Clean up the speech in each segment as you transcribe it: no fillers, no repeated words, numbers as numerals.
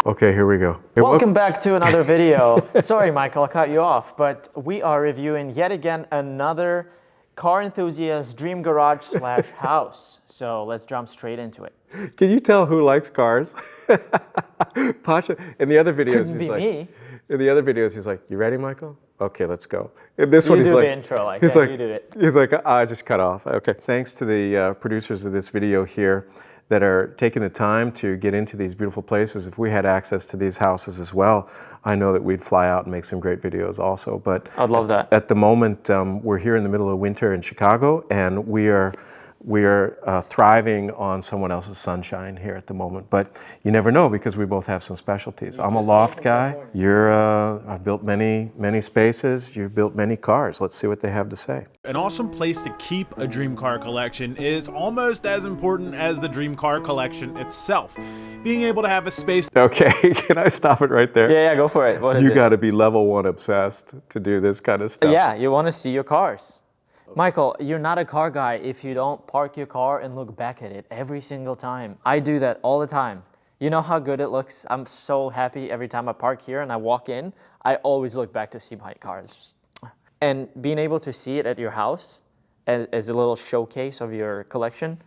Okay, here we go. Welcome back to another video. Sorry, Michael, I cut you off, but we are reviewing yet again another car enthusiast dream garage slash house. So let's jump straight into it. Can you tell who likes cars? Pasha, in the other videos, Couldn't be me. In the other videos, he's like, "You ready, Michael? Okay, let's go." In this one, You he's do like, the intro like he's that, like, you do it. He's like, I just cut off. Okay, thanks to the producers of this video here that are taking the time to get into these beautiful places. If we had access to these houses as well, I know that we'd fly out and make some great videos also. But I'd love that. At the moment, we're here in the middle of winter in Chicago, and we are thriving on someone else's sunshine here at the moment. But you never know, because we both have some specialties. I'm a loft guy. I've built many spaces. You've built many cars. Let's see what they have to say. An awesome place to keep a dream car collection is almost as important as the dream car collection itself. Being able to have a space. Okay, can I stop it right there? Yeah, go for it. What is it? You got to be level 1 obsessed to do this kind of stuff. Yeah, you want to see your cars. Michael, you're not a car guy if you don't park your car and look back at it every single time. I do that all the time. You know how good it looks? I'm so happy every time I park here and I walk in. I always look back to see my cars. And being able to see it at your house as a little showcase of your collection,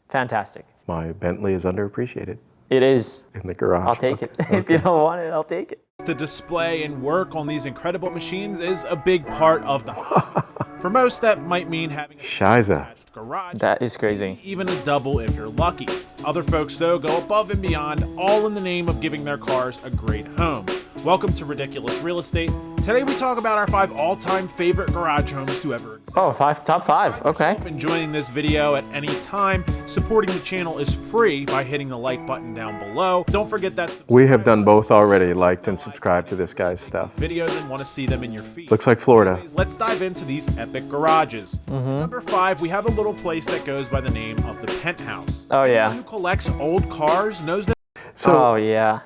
fantastic. My Bentley is underappreciated. It is. In the garage. I'll take it. Okay. If you don't want it, I'll take it. To display and work on these incredible machines is a big part of the For most, that might mean having a Shiza. garage. That is crazy. Even a double if you're lucky. Other folks, though, go above and beyond, all in the name of giving their cars a great home. Welcome to Ridiculous Real Estate. Today we talk about our 5 all-time favorite garage homes to ever exist. Oh, top five. Okay. If enjoying this video at any time, supporting the channel is free by hitting the like button down below. Don't forget that We have done both already, liked and subscribed to this guy's stuff. videos and want to see them in your feed. Looks like Florida. Let's dive into these epic garages. Number 5, we have a little place that goes by the name of the Penthouse. Oh, yeah. Anyone who collects old cars knows that. So, Oh, yeah.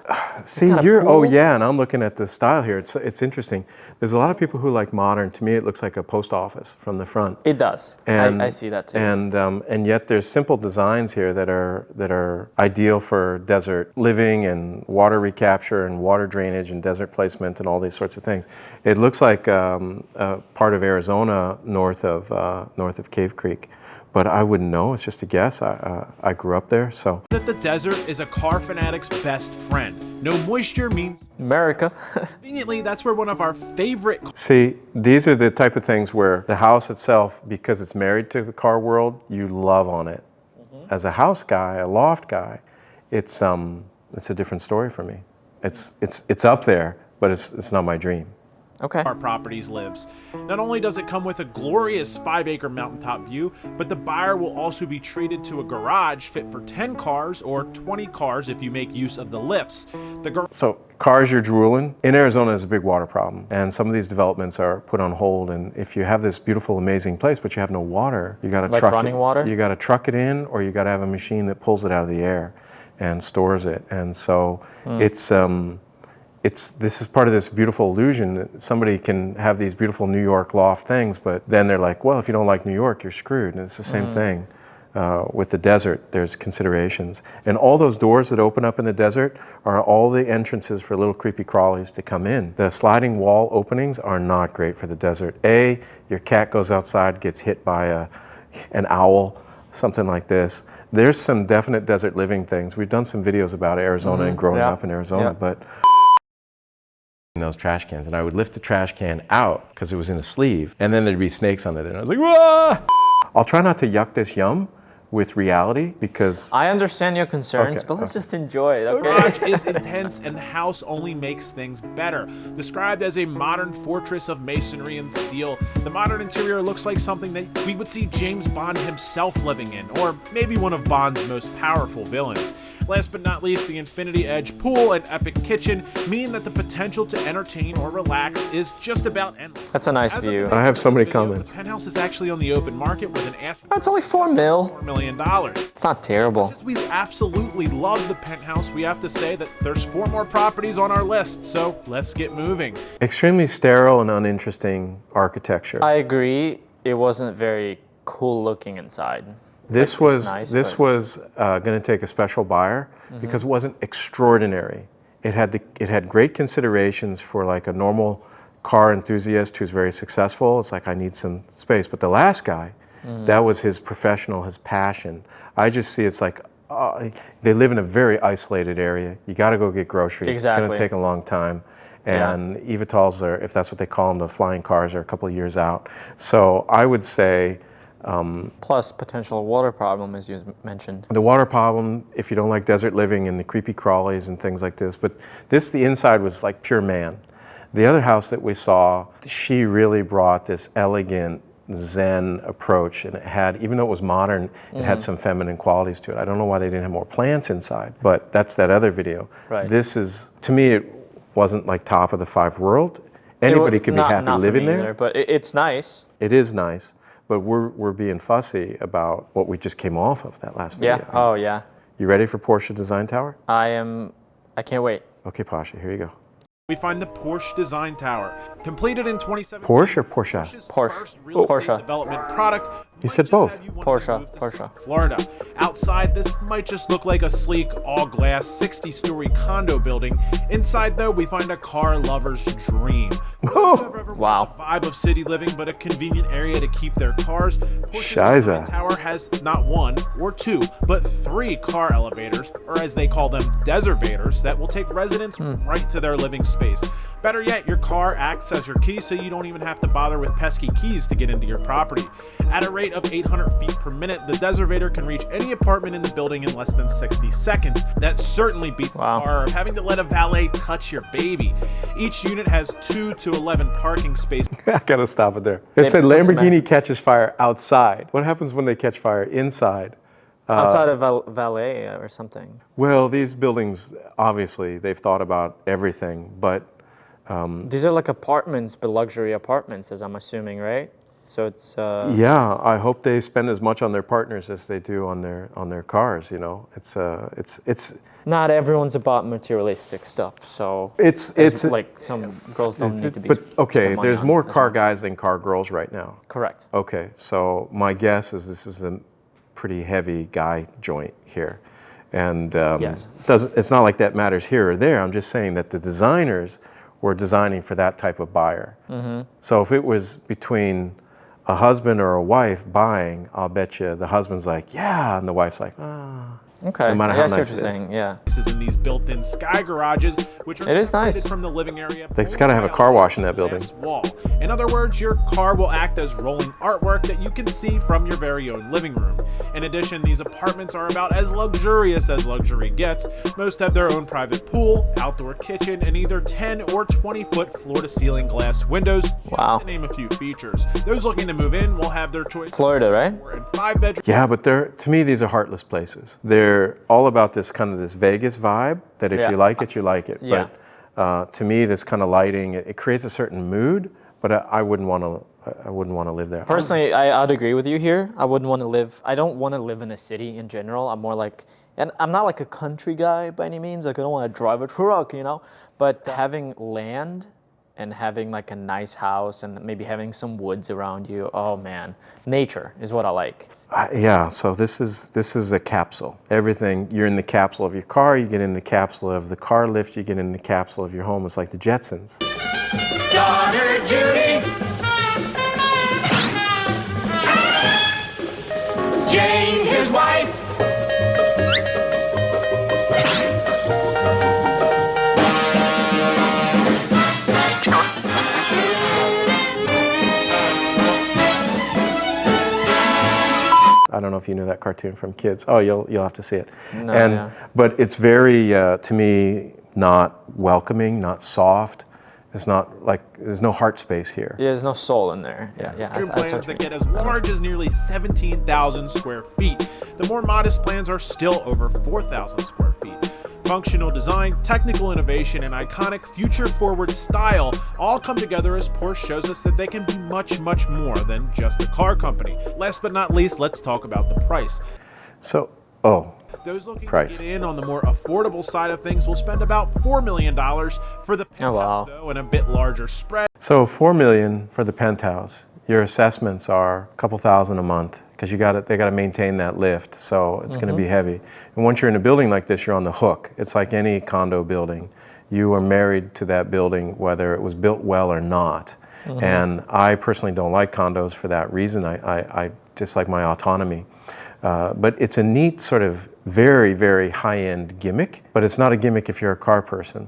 see, kinda oh cool. yeah, and I'm looking at the style here. It's interesting. There's a lot of people who like modern. To me, it looks like a post office from the front. It does. And, I see that too. And yet there's simple designs here that are ideal for desert living and water recapture and water drainage and desert placement and all these sorts of things. It looks like a part of Arizona north of Cave Creek. But I wouldn't know, it's just a guess. I grew up there, so. That the desert is a car fanatic's best friend. No moisture means America. Conveniently, that's where one of our favorite. See, these are the type of things where the house itself, because it's married to the car world, you love on it. As a house guy, a loft guy, it's a different story for me. It's up there, but it's not my dream. Okay. Our properties lives. Not only does it come with a glorious 5-acre mountaintop view, but the buyer will also be treated to a garage fit for 10 cars or 20 cars if you make use of the lifts. So cars you're drooling. In Arizona is a big water problem, and some of these developments are put on hold, and if you have this beautiful, amazing place, but you have no water, you gotta truck running it. water? You gotta truck it in, or you gotta have a machine that pulls it out of the air and stores it. And so this is part of this beautiful illusion that somebody can have these beautiful New York loft things, but then they're like, well, if you don't like New York, you're screwed. And it's the same thing with the desert. There's considerations. And all those doors that open up in the desert are all the entrances for little creepy crawlies to come in. The sliding wall openings are not great for the desert. Your cat goes outside, gets hit by an owl, something like this. There's some definite desert living things. We've done some videos about Arizona and growing up in Arizona, but those trash cans, and I would lift the trash can out because it was in a sleeve, and then there'd be snakes on it, and I was like, whoa! I'll try not to yuck this yum with reality, because I understand your concerns, Okay, but let's just enjoy it, The okay? garage is intense and the house only makes things better. Described as a modern fortress of masonry and steel, the modern interior looks like something that we would see James Bond himself living in, or maybe one of Bond's most powerful villains. Last but not least, the Infinity Edge pool and epic kitchen mean that the potential to entertain or relax is just about endless. That's a nice view. I have so many comments. The Penthouse is actually on the open market with an asking That's only $4 million. $4 million. It's not terrible. Since we absolutely love the Penthouse, we have to say that there's 4 more properties on our list, so let's get moving. Extremely sterile and uninteresting architecture. I agree. It wasn't very cool looking inside. This Like, it's was nice, this but- was going to take a special buyer because it wasn't extraordinary. it had great considerations for like a normal car enthusiast who's very successful. It's like, I need some space. But the last guy, that was his professional, his passion. I just see it's like, they live in a very isolated area. You got to go get groceries. Exactly. It's going to take a long time. And eVTOLs are, if that's what they call them, the flying cars, are a couple of years out. So I would say, plus potential water problem, as you mentioned. the water problem, if you don't like desert living and the creepy crawlies and things like this. But this, the inside was like pure man. The other house that we saw, she really brought this elegant Zen approach, and it had, even though it was modern, it had some feminine qualities to it. I don't know why they didn't have more plants inside, but that's that other video. Right. This is, to me, it wasn't like top of the five world. Anybody could be happy living there. Either, but it's nice. It is nice, but we're being fussy about what we just came off of that last video. Yeah. Oh yeah. You ready for Porsche Design Tower? I am. I can't wait. Okay, Pasha, here you go. We find the Porsche Design Tower, completed in 2017. Porsche or Porsche? Porsche's Porsche. first real estate Porsche. development product. You might said just both. have you wanting Porsche. to move to Porsche. Florida. Outside, this might just look like a sleek, all-glass, 60-story condo building. Inside, though, we find a car lover's dream. Wow. The vibe of city living, but a convenient area to keep their cars. Porsche Scheiße. Design Tower has not one or two, but three car elevators, or as they call them, deservators, that will take residents right to their living space. Better yet, your car acts as your key, so you don't even have to bother with pesky keys to get into your property. At a rate of 800 feet per minute, the deservator can reach any apartment in the building in less than 60 seconds. That certainly beats the horror of having to let a valet touch your baby. Each unit has 2 to 11 parking spaces. I gotta stop it there. It said Lamborghini catches fire outside. What happens when they catch fire inside? Outside of valet or something. Well, these buildings, obviously, they've thought about everything, but These are like apartments, but luxury apartments, as I'm assuming, right? So it's. yeah, I hope they spend as much on their partners as they do on their cars. You know, it's. Not everyone's about materialistic stuff, so It's like some girls don't need to be. But okay, spend money there's on more as car much. guys than car girls right now. Correct. Okay, so my guess is this is a pretty heavy guy joint here, and Yes. it's not like that matters here or there. I'm just saying that the designers were designing for that type of buyer. So if it was between a husband or a wife buying, I'll bet you the husband's like, yeah, and the wife's like, ah. Okay. No matter I how see nice what it you're is. saying. Yeah. In these built-in sky garages, which are It is separated nice. from the living area. It's gotta have a car wash in that building. glass wall. In other words, your car will act as rolling artwork that you can see from your very own living room. In addition, these apartments are about as luxurious as luxury gets. Most have their own private pool, outdoor kitchen, and either 10 or 20-foot floor-to-ceiling glass windows. Wow. To name a few features. Those looking to move in will have their choice. Florida, right? 4 and 5 bedroom. Yeah, but to me, these are heartless places. They're all about this kind of this Vegas vibe that if Yeah. you like it, you like it. Yeah. But to me, this kind of lighting, it creates a certain mood, but I wouldn't want to live there. Personally, I'd agree with you here. I wouldn't want to live. I don't want to live in a city in general. I'm more like, and I'm not like a country guy by any means. Like I don't want to drive a truck, you know. But having land and having like a nice house and maybe having some woods around you. Oh man, nature is what I like. Yeah, so this is a capsule. Everything, you're in the capsule of your car, you get in the capsule of the car lift, you get in the capsule of your home. It's like the Jetsons. Daughter Judy, Jane, his wife. I don't know if you knew that cartoon from kids. Oh, you'll have to see it. No, and yeah. but it's very to me not welcoming, not soft. It's not like there's no heart space here. Yeah, there's no soul in there. Yeah. I Bedroom see plans what you that mean. get as large as nearly 17,000 square feet. The more modest plans are still over 4,000 square feet. Functional design, technical innovation, and iconic future-forward style all come together as Porsche shows us that they can be much, much more than just a car company. Last but not least, let's talk about the price. So, Those looking Price. to get in on the more affordable side of things will spend about $4 million for the Penthouse, wow. though, and a bit larger spread. so $4 million for the Penthouse. Your assessments are a couple thousand a month because they got to maintain that lift, so it's going to be heavy. And once you're in a building like this, you're on the hook. It's like any condo building. You are married to that building, whether it was built well or not. And I personally don't like condos for that reason. I just like my autonomy. But it's a neat sort of very, very high-end gimmick, but it's not a gimmick if you're a car person.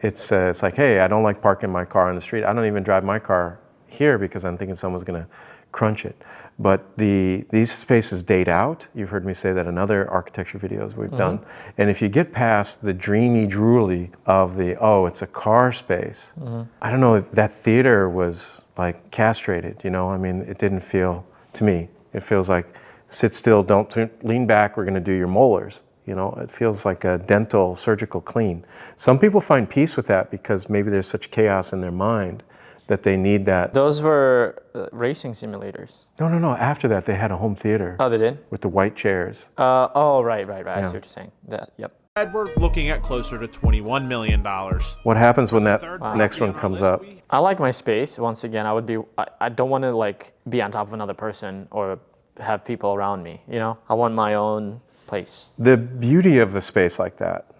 It's like, hey, I don't like parking my car on the street. I don't even drive my car here because I'm thinking someone's going to crunch it. But these spaces date out. You've heard me say that in other architecture videos we've done. And if you get past the dreamy drooly of it's a car space, I don't know, that theater was like castrated, you know? I mean, it didn't feel, to me, it feels like, sit still, don't lean back, we're going to do your molars. You know, it feels like a dental surgical clean. Some people find peace with that because maybe there's such chaos in their mind that they need that. Those were racing simulators. No. After that, they had a home theater. Oh, they did? With the white chairs. Right. I see what you're saying. Yep. We're looking at closer to $21 million. What happens when that next one comes up? I like my space. Once again, I don't want to like be on top of another person or have people around me, you know? I want my own place. The beauty of a space like that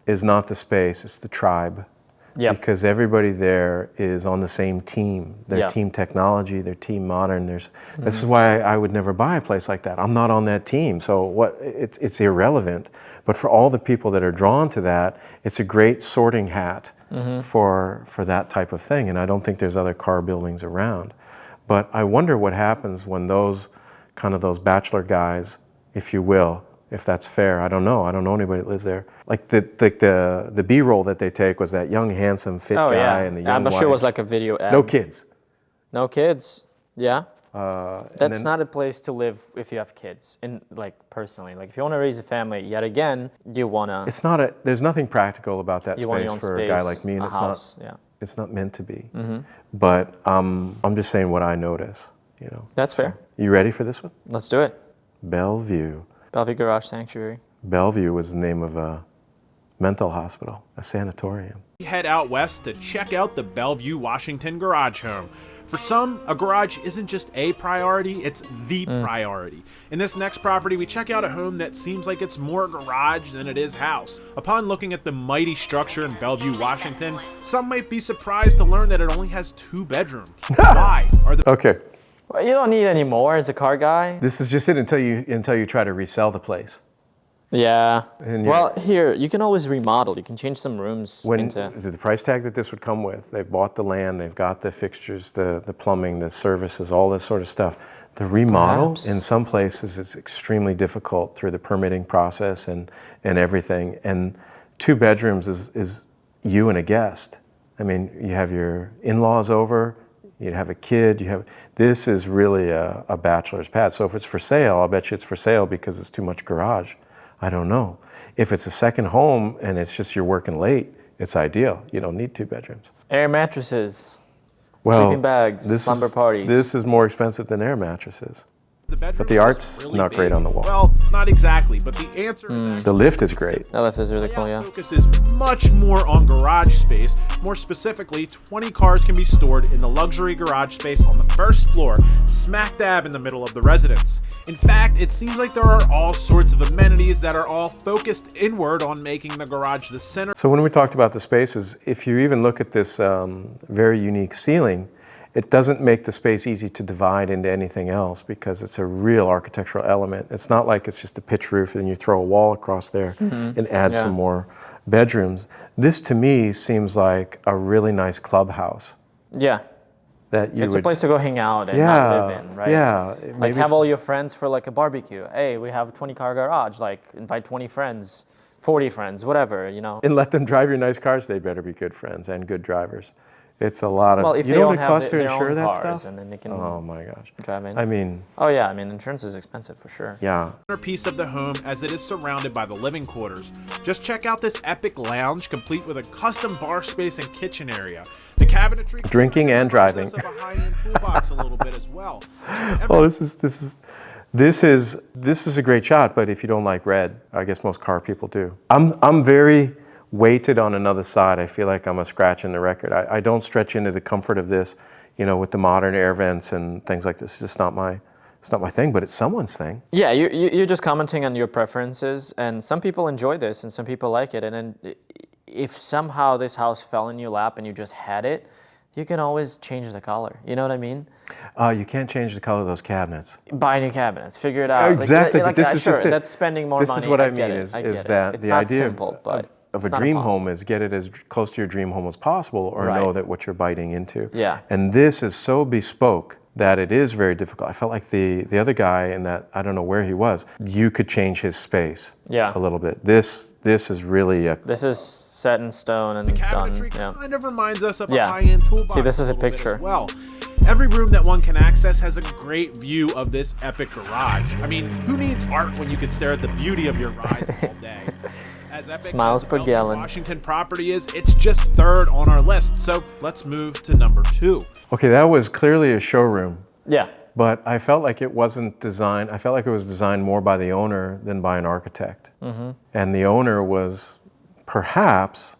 is not the space, it's the tribe. Yep. Because everybody there is on the same team. They're team technology, they're team modern. This is why I would never buy a place like that. I'm not on that team, so it's irrelevant. But for all the people that are drawn to that, it's a great sorting hat for that type of thing. And I don't think there's other car buildings around. But I wonder what happens when those bachelor guys, if you will, if that's fair. I don't know anybody that lives there. Like the B-roll that they take was that young, handsome, fit guy and the young I'm sure it was like a video ad. No kids. No kids. Yeah. That's then, not a place to live if you have kids. And like personally, like if you want to raise a family, yet again, you wanna. It's not there's nothing practical about that you want space your own for space, a guy like me, and it's not meant to be. But I'm just saying what I notice. You know. That's fair. You ready for this one? Let's do it. Bellevue. Bellevue Garage Sanctuary. Bellevue was the name of a mental hospital, a sanatorium. We head out west to check out the Bellevue, Washington garage home. For some, a garage isn't just a priority, it's the priority. In this next property, we check out a home that seems like it's more garage than it is house. Upon looking at the mighty structure in Bellevue, Washington, some might be surprised to learn that it only has 2 bedrooms. Why are the Okay. Well, you don't need any more as a car guy. This is just it until you try to resell the place. Yeah. And well, here, you can always remodel. You can change some rooms into... The price tag that this would come with, they've bought the land, they've got the fixtures, the plumbing, the services, all this sort of stuff. The remodel, in some places, is extremely difficult through the permitting process and everything. And 2 bedrooms is you and a guest. I mean, you have your in-laws over, you have a kid, this is really a bachelor's pad. So if it's for sale, I'll bet you it's for sale because it's too much garage. I don't know. If it's a second home and it's just you're working late, it's ideal. You don't need 2 bedrooms. Air mattresses, sleeping bags, slumber parties. This is more expensive than air mattresses. But the art's really not big. great on the wall. Well, not exactly, but the answer is actually The lift is great. That lift is really cool, yeah. focus is much more on garage space. More specifically, 20 cars can be stored in the luxury garage space on the first floor, smack dab in the middle of the residence. In fact, it seems like there are all sorts of amenities that are all focused inward on making the garage the center. So when we talked about the spaces, if you even look at this very unique ceiling, it doesn't make the space easy to divide into anything else because it's a real architectural element. It's not like it's just a pitch roof and you throw a wall across there and add some more bedrooms. This to me seems like a really nice clubhouse. Yeah. That It's a place to go hang out and not live in, right? Yeah. Like have all your friends for like a barbecue. Hey, we have a 20-car garage. Like invite 20 friends, 40 friends, whatever, you know. And let them drive your nice cars. They better be good friends and good drivers. It's a lot of. Well, if you they know don't what it costs have to their insure own that cars, stuff? and then they can Oh my gosh. drive in. I mean. Oh yeah, I mean insurance is expensive for sure. Yeah. Piece of the home as it is surrounded by the living quarters. Just check out this epic lounge complete with a custom bar space and kitchen area. The cabinetry. Drinking and driving. Of a high-end toolbox a little bit as well. Oh, this is a great shot. But if you don't like red, I guess most car people do. I'm very weighted on another side. I feel like I'm a scratch in the record. I don't stretch into the comfort of this, you know, with the modern air vents and things like this. It's just not my thing, but it's someone's thing. Yeah, you're just commenting on your preferences, and some people enjoy this and some people like it, and then if somehow this house fell in your lap and you just had it, you can always change the color. You know what I mean? You can't change the color of those cabinets. Buy new cabinets, figure it out. Exactly, but this is sure, just it. that's spending more money. This is what I get mean it, is I get that it. It's the not idea simple, but of a it's not dream impossible. home is get it as close to your dream home as possible, or Right. know that what you're biting into. Yeah. And this is so bespoke that it is very difficult. I felt like the other guy in that, I don't know where he was, you could change his space Yeah. a little bit. This is really This is set in stone and it's done. Cabinetry Yeah. kind of reminds us of Yeah. a high-end toolbox. See, this is a little bit picture. as well. Every room that one can access has a great view of this epic garage. I mean, who needs art when you can stare at the beauty of your rides all day? As epic Smiles as per Bellevue gallon. Washington property is, it's just third on our list. So let's move to number 2. Okay, that was clearly a showroom, Yeah. but I felt like it wasn't designed, I felt like it was designed more by the owner than by an architect. And the owner was perhaps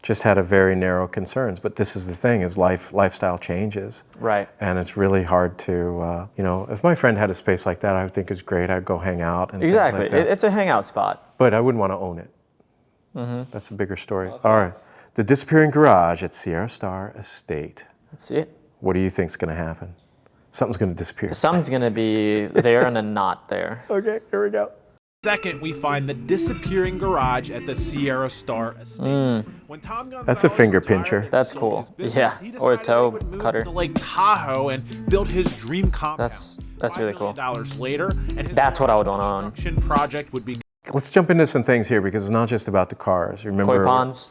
just had a very narrow concerns, but this is the thing, is lifestyle changes. Right. And it's really hard to, if my friend had a space like that, I would think it's great. I'd go hang out and Exactly. things like that. It's a hangout spot. But I wouldn't want to own it. That's a bigger story. All right. The disappearing garage at Sierra Star Estate. Let's see it. What do you think's going to happen? Something's going to disappear. Something's gonna be there and then not there. Okay, here we go. Second, we find the disappearing garage at the Sierra Star Estate. When Tom That's a Gonzalez finger retired pincher. and That's sold cool. his business, Yeah, he or a decided toe he would move cutter. to Lake Tahoe and build his dream compound. That's really cool. $5 million later, and his That's what I would wanna own. construction project would be Let's jump into some things here because it's not just about the cars. Remember, Koi ponds.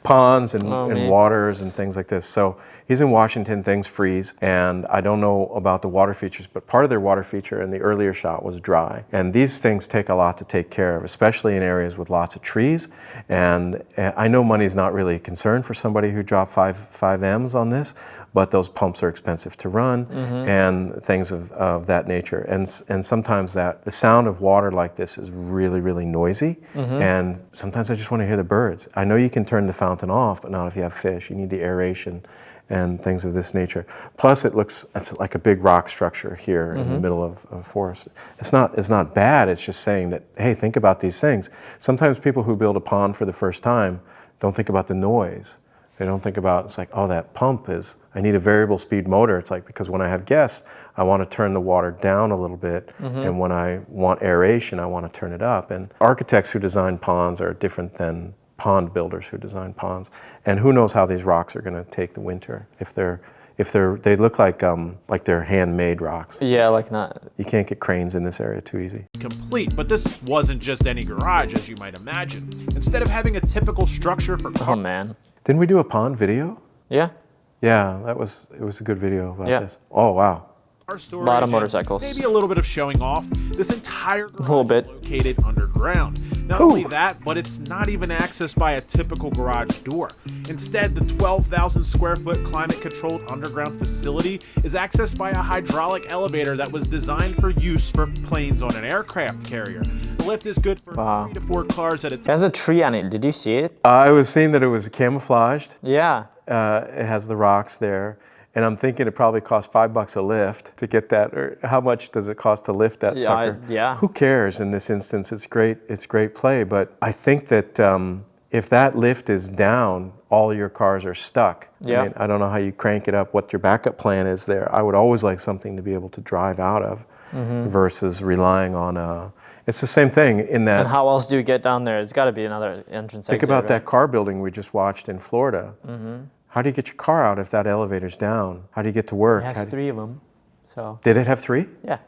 ponds and, Oh, and me. waters and things like this. So he's in Washington, things freeze, and I don't know about the water features, but part of their water feature in the earlier shot was dry. And these things take a lot to take care of, especially in areas with lots of trees. And I know money's not really a concern for somebody who dropped five M's on this, but those pumps are expensive to run and things of that nature. And sometimes the sound of water like this is really, really noisy. And sometimes I just want to hear the birds. I know you can turn the fountain off, but not if you have fish. You need the aeration and things of this nature. Plus it's like a big rock structure here in the middle of a forest. It's not bad, it's just saying that, hey, think about these things. Sometimes people who build a pond for the first time don't think about the noise. They don't think about, it's like, oh, that pump I need a variable speed motor. It's like, because when I have guests, I want to turn the water down a little bit. And when I want aeration, I want to turn it up. And architects who design ponds are different than pond builders who design ponds. And who knows how these rocks are going to take the winter. If they look like they're handmade rocks. Yeah, like not. You can't get cranes in this area too easy. complete. But this wasn't just any garage, as you might imagine. Instead of having a typical structure for Oh man. Didn't we do a pond video? Yeah. Yeah, it was a good video about Yeah. this. Oh, wow. car storage, Lot of and motorcycles. maybe a little bit of showing off, this entire garage little bit. is located underground. Not Whew. only that, but it's not even accessed by a typical garage door. Instead, the 12,000 square foot climate controlled underground facility is accessed by a hydraulic elevator that was designed for use for planes on an aircraft carrier. The lift is good for Wow. 3 to 4 cars at a It time. has a tree on it. Did you see it? I was seeing that it was camouflaged. Yeah. It has the rocks there. And I'm thinking it probably costs $5 a lift to get that. Or how much does it cost to lift that Yeah, sucker? yeah. Who cares in this instance? It's great play. But I think that if that lift is down, all your cars are stuck. Yeah. I mean, I don't know how you crank it up, what your backup plan is there. I would always like something to be able to drive out of versus relying on a... It's the same thing in that... And how else do you get down there? It's got to be another entrance Think exit, about right? that car building we just watched in Florida. How do you get your car out if that elevator's down? How do you get to work? It has How do- 3 of them. So, Did it have 3? yeah.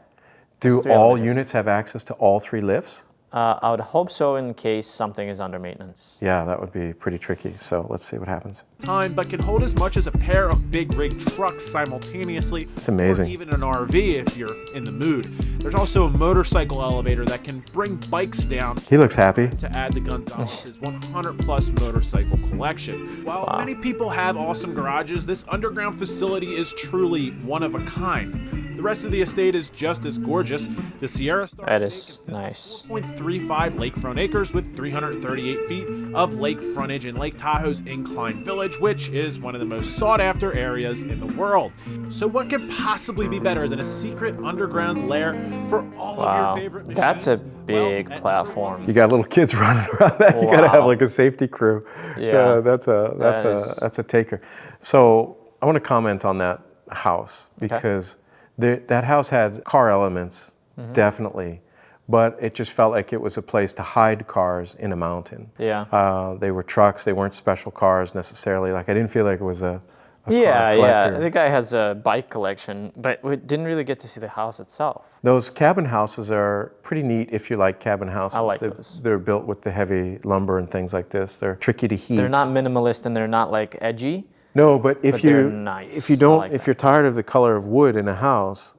Do three all elevators. units have access to all 3 lifts? I would hope so in case something is under maintenance. Yeah, that would be pretty tricky. So let's see what happens. Time, but can hold as much as a pair of big rig trucks simultaneously. It's amazing. Or even an RV if you're in the mood. There's also a motorcycle elevator that can bring bikes down He looks happy. to add to Gonzalez's 100 plus motorcycle collection. While Wow. many people have awesome garages, this underground facility is truly one of a kind. The rest of the estate is just as gorgeous. The Sierra Star That estate is consists of nice. 4.35 lakefront acres with 338 feet of lake frontage in Lake Tahoe's Incline Village, which is one of the most sought after areas in the world. So what could possibly be better than a secret underground lair for all of Wow. your favorite machines? That's a big platform. You got little kids running around that. You got to have like a safety crew. Yeah, that's a taker. So I want to comment on that house because that house had car elements, definitely, but it just felt like it was a place to hide cars in a mountain. Yeah. They were trucks. They weren't special cars necessarily. Like I didn't feel like it was a car Yeah. collector. The guy has a bike collection, but we didn't really get to see the house itself. Those cabin houses are pretty neat if you like cabin houses. I like those. They're built with the heavy lumber and things like this. They're tricky to heat. They're not minimalist and they're not like edgy. No, but if they're nice. if you don't, I like if you're tired of the color of wood in a house,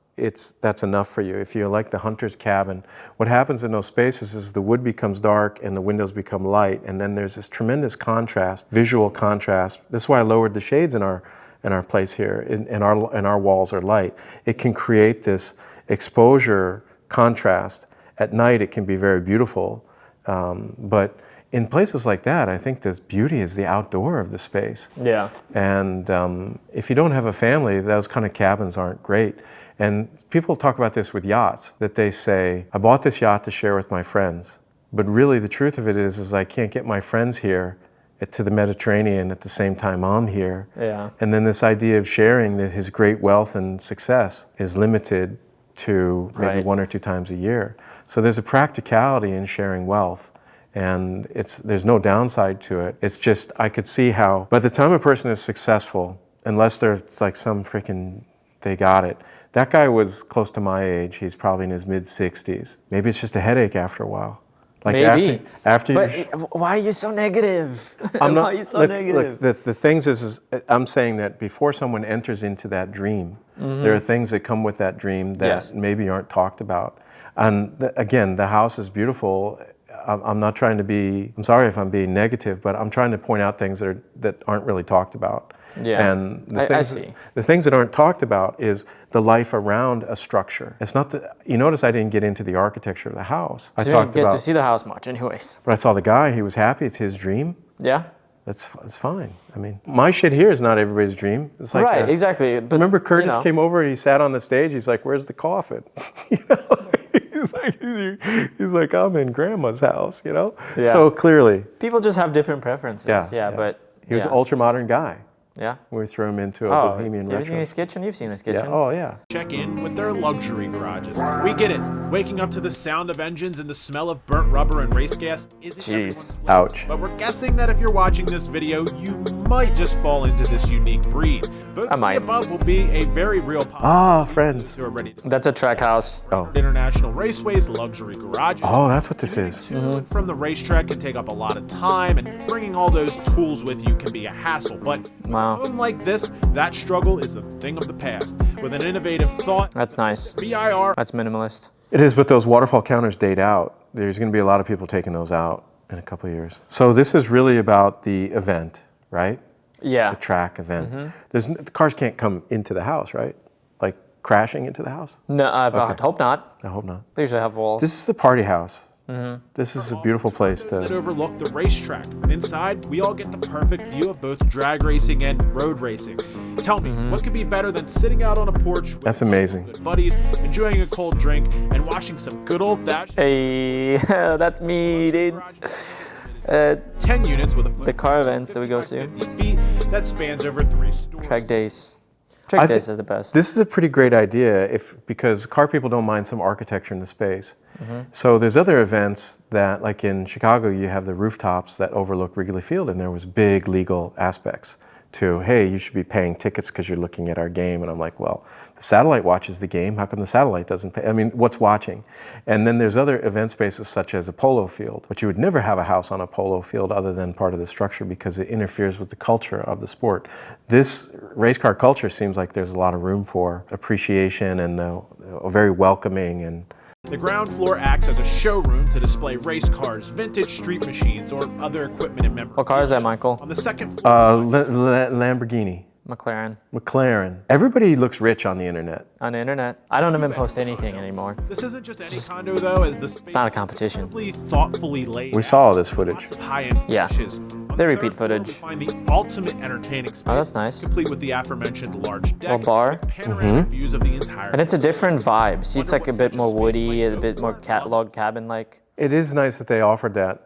that's enough for you. If you like the hunter's cabin, what happens in those spaces is the wood becomes dark and the windows become light, and then there's this tremendous contrast, visual contrast. That's why I lowered the shades in our place here, and our walls are light. It can create this exposure contrast. At night, it can be very beautiful, but in places like that, I think the beauty is the outdoor of the space. Yeah. And if you don't have a family, those kind of cabins aren't great. And people talk about this with yachts, that they say, I bought this yacht to share with my friends. But really the truth of it is I can't get my friends here to the Mediterranean at the same time I'm here. Yeah. And then this idea of sharing that his great wealth and success is limited to maybe Right. 1 or 2 times a year. So there's a practicality in sharing wealth. And there's no downside to it. It's just, I could see how, by the time a person is successful, unless it's like some freaking, they got it. That guy was close to my age. He's probably in his mid-60s. Maybe it's just a headache after a while. Like Maybe. after But you, why are you so negative? I'm not, Why are you so look, negative? Look, the things is I'm saying that before someone enters into that dream, there are things that come with that dream that Yes. maybe aren't talked about. And again, the house is beautiful. I'm not trying to be, I'm sorry if I'm being negative, but I'm trying to point out things that aren't really talked about. Yeah, And I see. The things that aren't talked about is the life around a structure. It's not you notice I didn't get into the architecture of the house. I So you talked didn't get about, to see the house much anyways. but I saw the guy, he was happy, it's his dream. Yeah? It's fine. I mean, my shit here is not everybody's dream. It's like Right, exactly. But, remember Curtis you know. came over and he sat on the stage, he's like, where's the coffin? You know? He's like, I'm in grandma's house, you know? Yeah. So clearly, People just have different preferences. Yeah. But he was an ultra modern guy. Yeah. We threw him into a Oh, bohemian have you seen restaurant. this kitchen? You've seen this Yeah. kitchen. Oh, yeah. Check in with their luxury garages. We get it. Waking up to the sound of engines and the smell of burnt rubber and race gas isn't Jeez. everyone's flavor. Ouch. But we're guessing that if you're watching this video, you might just fall into this unique breed. Both I of might. the above will be a very real possibility. Ah, friends. Who are ready to That's a track house. Oh. International Raceways luxury garages. Oh, that's what this is. To and from the racetrack can take up a lot of time, and bringing all those tools with you can be a hassle. But Wow. unlike this, that struggle is a thing of the past. With an innovative thought, That's nice. BIR That's minimalist. It is, but those waterfall counters date out. There's going to be a lot of people taking those out in a couple of years. So this is really about the event, right? Yeah. The track event. The cars can't come into the house, right? Like crashing into the house? No, I Okay. hope not. I hope not. They usually have walls. This is a party house. This is a beautiful place that to. overlook the racetrack. Inside, we all get the perfect view of both drag racing and road racing. Tell me, what could be better than sitting out on a porch with That's amazing. good buddies, enjoying a cold drink, and watching some good old-fashioned Hey, that's me, dude. 10 units with a The car events that we go to. 50 feet that spans over 3 stores. Track days. I Track thi- days is the best. This is a pretty great idea because car people don't mind some architecture in the space. So there's other events that, like in Chicago, you have the rooftops that overlook Wrigley Field, and there was big legal aspects to, hey, you should be paying tickets because you're looking at our game. And I'm like, well, the satellite watches the game. How come the satellite doesn't pay? I mean, what's watching? And then there's other event spaces such as a polo field, but you would never have a house on a polo field other than part of the structure because it interferes with the culture of the sport. This race car culture seems like there's a lot of room for appreciation and very welcoming. And The ground floor acts as a showroom to display race cars, vintage street machines, or other equipment and memorabilia. What car is that, Michael? On the second floor, Lamborghini. McLaren. McLaren. Everybody looks rich on the internet. On the internet. I don't even post anything anymore. this isn't just any condo though, as the space It's not a competition. is thoughtfully laid We out. saw all this footage. Lots of high-end Yeah. finishes, On The the repeat third floor, we footage. find the ultimate entertaining space. Oh, that's nice. Complete with the aforementioned large deck. Little bar. with panoramic views of the entire. And it's a different vibe. See, it's Wonder like a what bit such more space woody, might a go bit for more in love. log cabin-like. It is nice that they offered that.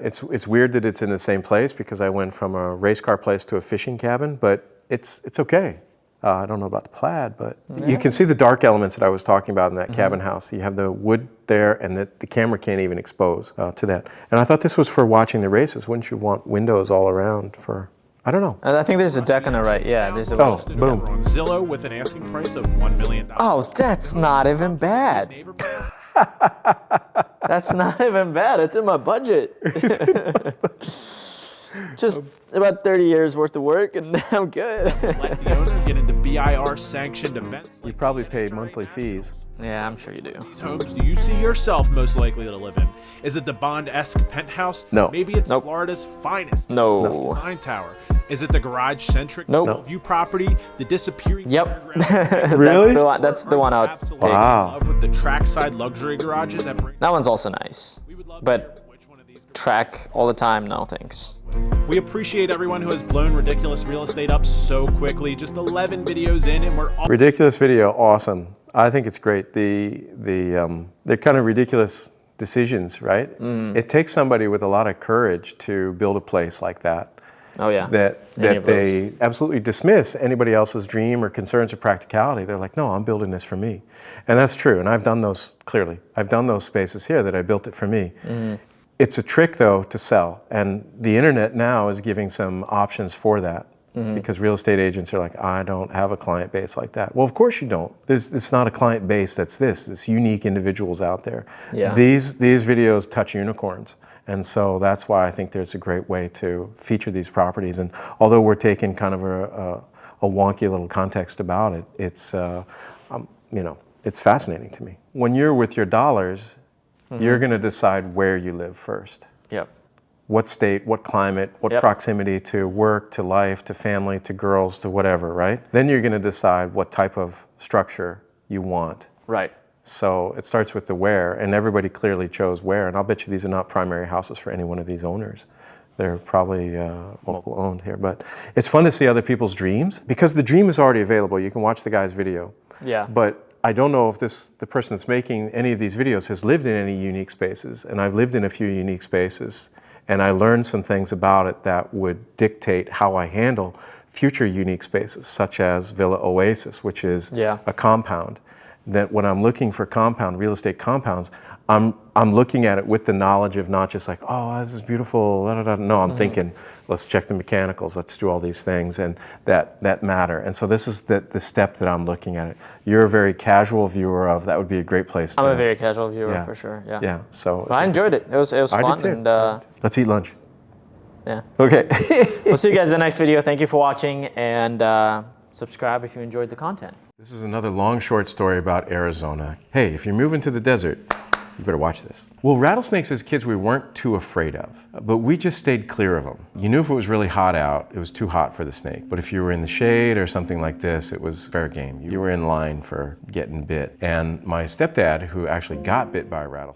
It's weird that it's in the same place because I went from a race car place to a fishing cabin, but it's okay. I don't know about the plaid, but you can see the dark elements that I was talking about in that cabin house. You have the wood there, and the camera can't even expose to that. And I thought this was for watching the races. Wouldn't you want windows all around for? I don't know. I think there's a deck on the right. Yeah, there's a. Oh, boom. On Zillow with an asking price of $1 million. Oh, that's not even bad. That's not even bad. It's in my budget. Just about 30 years worth of work, and I'm good. Let the owner get into BIR sanctioned events. You probably pay monthly fees. Yeah, I'm sure you do. These homes do you see yourself most likely to live in? Is it the Bond-esque penthouse? No. Maybe it's Nope. Florida's finest. No. Design Tower. Is it the garage-centric Nope. view property? The disappearing Yep. underground? Really? That's the one out. Absolutely. Wow. In love with the trackside luxury garages that bring. That one's also nice. We would love to But know which one of these. track all the time, no thanks. We appreciate everyone who has blown ridiculous real estate up so quickly. Just 11 videos in, and we're all. Ridiculous video, awesome. I think it's great. They're kind of ridiculous decisions, right? It takes somebody with a lot of courage to build a place like that. Oh yeah. That Any of they absolutely dismiss anybody else's dream or concerns or practicality. They're like, no, I'm building this for me. And that's true. And I've done those, clearly. I've done those spaces here that I built it for me. It's a trick, though, to sell. And the internet now is giving some options for that. Because real estate agents are like, I don't have a client base like that. Well, of course you don't. It's not a client base that's this. It's unique individuals out there. Yeah. These videos touch unicorns. And so that's why I think there's a great way to feature these properties. And although we're taking kind of a wonky little context about it, it's it's fascinating to me. When you're with your dollars, you're going to decide where you live first. Yep. What state, what climate, what Yep. proximity to work, to life, to family, to girls, to whatever, right? Then you're going to decide what type of structure you want. Right. So it starts with the where, and everybody clearly chose where. And I'll bet you these are not primary houses for any one of these owners. They're probably multiple owned here. But it's fun to see other people's dreams because the dream is already available. You can watch the guy's video. Yeah. But I don't know if the person that's making any of these videos has lived in any unique spaces. And I've lived in a few unique spaces. And I learned some things about it that would dictate how I handle future unique spaces, such as Villa Oasis, which is a compound. That when I'm looking for real estate compounds, I'm looking at it with the knowledge of not just like, oh, this is beautiful, da, da, da. No, I'm thinking, let's check the mechanicals, let's do all these things, and that matter. And so this is the step that I'm looking at it. You're a very casual viewer of, that would be a great place to. I'm a very casual viewer Yeah. for sure. Yeah. Yeah, so. But I enjoyed it. It was I fun. did too. And Let's eat lunch. yeah. Okay. We'll see you guys in the next video. Thank you for watching, and subscribe if you enjoyed the content. This is another long, short story about Arizona. Hey, if you're moving to the desert, you better watch this. Well, rattlesnakes as kids we weren't too afraid of, but we just stayed clear of them. You knew if it was really hot out, it was too hot for the snake. But if you were in the shade or something like this, it was fair game. You were in line for getting bit. And my stepdad, who actually got bit by a rattlesnake,